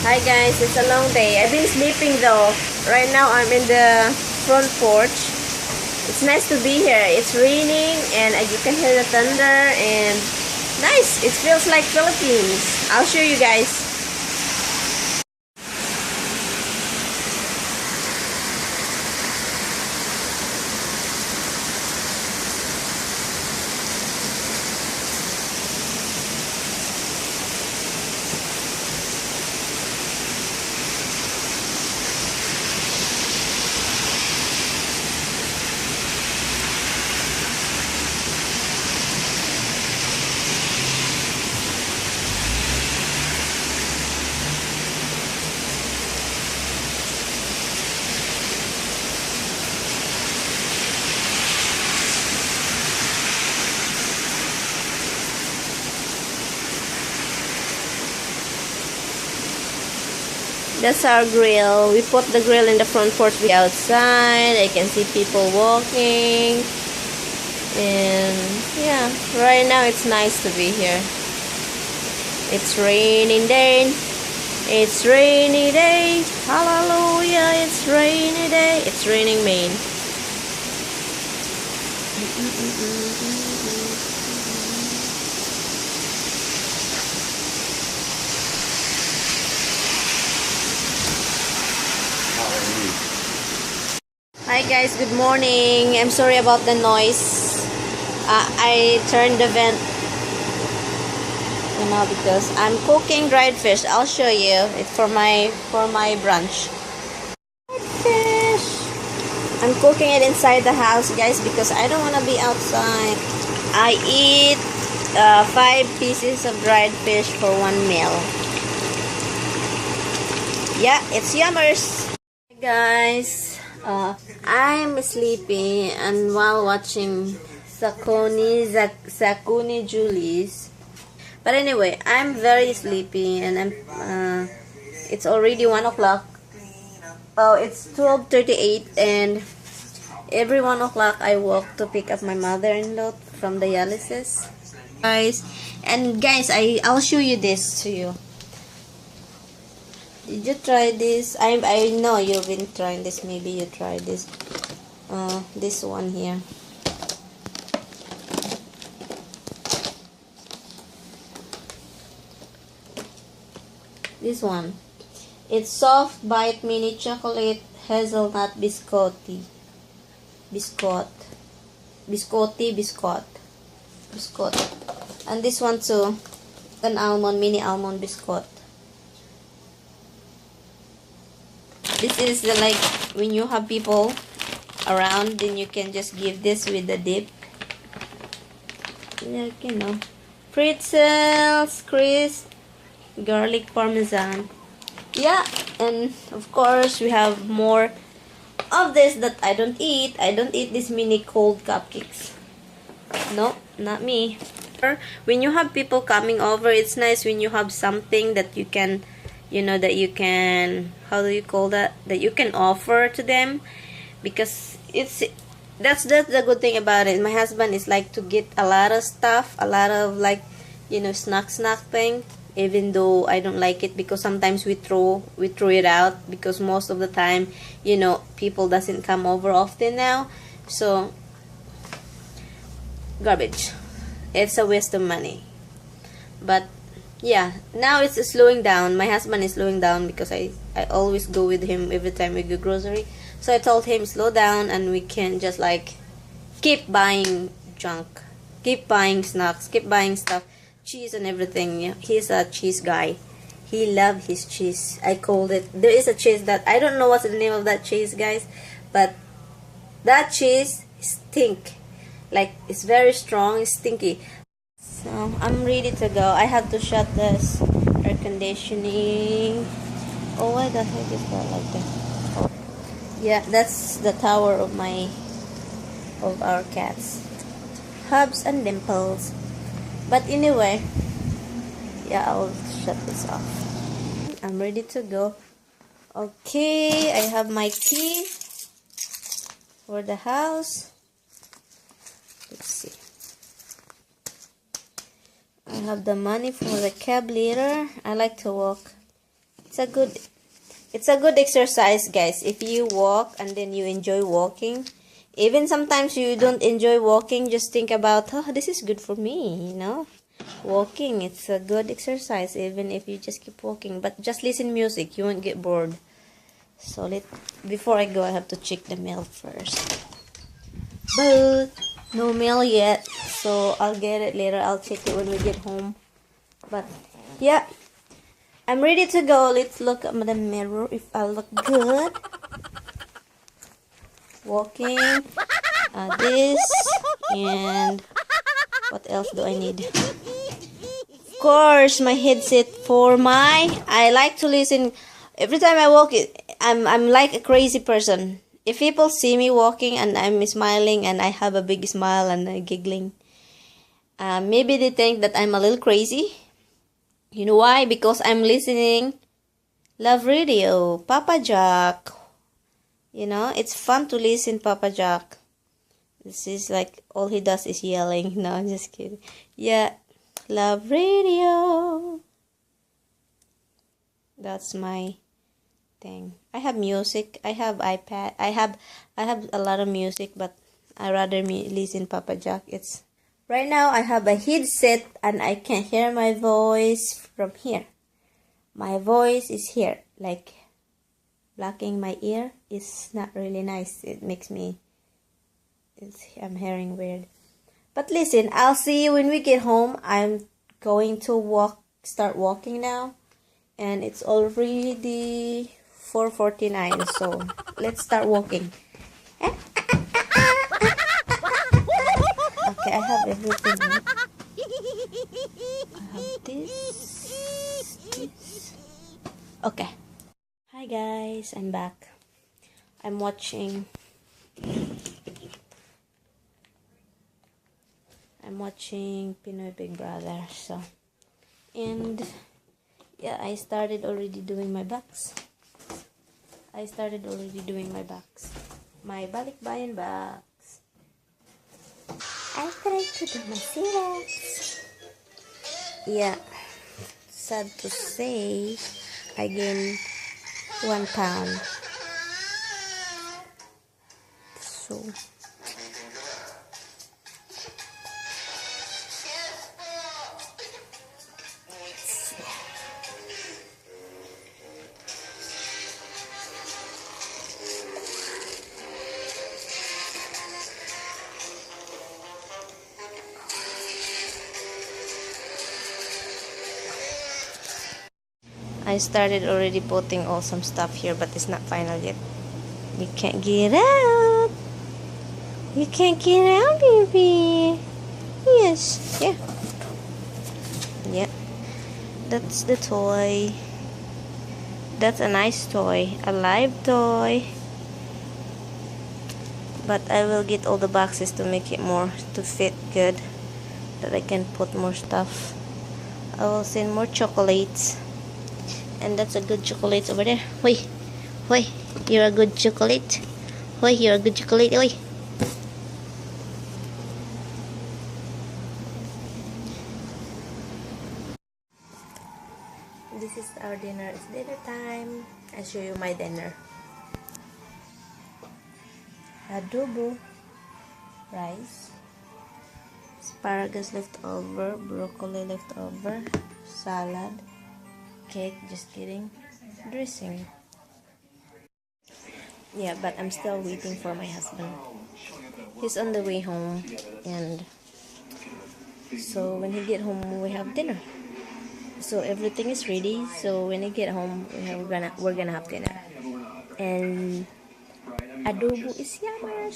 Hi guys, it's a long day. I've been sleeping though. Right now I'm in the front porch. It's nice to be here. It's raining and you can hear the thunder and nice. It feels like Philippines. I'll show you guys. That's our grill. We put the grill in the front porch. We outside. I can see people walking. And yeah, right now it's nice to be here. It's raining day. It's rainy day. Hallelujah. It's rainy day. It's raining Maine. Hi guys, good morning. I'm sorry about the noise. I turned the vent, because I'm cooking dried fish. I'll show you. It's for my brunch. Dried fish. I'm cooking it inside the house, guys, because I don't want to be outside. I eat 5 pieces of dried fish for 1 meal. Yeah, it's yummers. Hi guys. I'm sleepy and while watching Sakuni Julie's. But anyway, I'm very sleepy and it's already 1 o'clock. Oh, it's 12:38 and every 1 o'clock I walk to pick up my mother-in-law from dialysis. Guys, I'll show you this to you. Did you try this? I know you've been trying this. Maybe you tried this. This one here. This one. It's soft bite mini chocolate hazelnut biscotti. Biscuit. And this one too. An mini almond biscuit. This is like when you have people around, then you can just give this with the dip. Like, pretzels, crisp, garlic parmesan. Yeah, and of course we have more of this that I don't eat. I don't eat these mini cold cupcakes. No, not me. When you have people coming over, it's nice when you have something that you can, how do you call that? That you can offer to them, because that's the good thing about it. My husband is like to get a lot of stuff, a lot of snack thing, even though I don't like it, because sometimes we throw it out, because most of the time, people doesn't come over often now, so garbage. It's a waste of money. But yeah, now it's slowing down. My husband is slowing down because I always go with him every time we go grocery. So I told him, slow down and we can just keep buying junk, keep buying snacks, keep buying stuff, cheese and everything. Yeah, he's a cheese guy. He loves his cheese. I called it. There is a cheese that I don't know what's the name of that cheese, guys, but that cheese stink. Like, it's very strong, it's stinky. So I'm ready to go. I have to shut this air conditioning. Oh, why the heck is that like that? Oh. Yeah, that's the tower of our cats, Hubs and Dimples. But anyway, yeah, I'll shut this off. I'm ready to go. Okay, I have my key for the house. Let's see. I have the money for the cab later. I like to walk. it's a good exercise, guys. If you walk and then you enjoy walking, even sometimes you don't enjoy walking, just think about, oh, this is good for me, you know. Walking, it's a good exercise, even if you just keep walking. But just listen music, you won't get bored. So before I go, I have to check the mail first. But no mail yet, so I'll get it later. I'll check it when we get home. But yeah, I'm ready to go. Let's look at the mirror if I look good. Walking, this, and what else do I need? Of course, my headset I like to listen. Every time I walk, I'm like a crazy person. If people see me walking and I'm smiling and I have a big smile and giggling, maybe they think that I'm a little crazy. You know why? Because I'm listening Love Radio, Papa Jack. You know, it's fun to listen Papa Jack. This is like, all he does is yelling. No, I'm just kidding. Yeah, Love Radio. That's my thing. I have music. I have iPad. I have a lot of music, but I rather listen Papa Jack. It's right now I have a headset and I can hear my voice from here. My voice is here, like blocking my ear is not really nice. It makes me I'm hearing weird. But listen, I'll see you when we get home. I'm going to start walking now. And it's already 4:49, so let's start walking. Okay, I have everything. Right? I have this. Okay. Hi guys, I'm back. I'm watching Pinoy Big Brother. So, and yeah, I started already doing my backs. My balikbayan backs. I tried to do my sit-ups. Yeah, sad to say, I gained 1 pound. So I started already putting all some stuff here, but it's not final yet. You can't get out. You can't get out, baby. Yes. Yeah. Yeah. That's the toy. That's a nice toy. A live toy. But I will get all the boxes to make it to fit good. That I can put more stuff. I will send more chocolates. And that's a good chocolate over there. Wait, you're a good chocolate. Wait, you're a good chocolate. Wait. This is our dinner. It's dinner time. I'll show you my dinner. Adobo, rice, asparagus left over, broccoli left over, salad, cake, just kidding, dressing. Yeah, but I'm still waiting for my husband. He's on the way home, and so when he get home we have dinner. So everything is ready, so when I get home we're gonna have dinner. And adobo is yummy.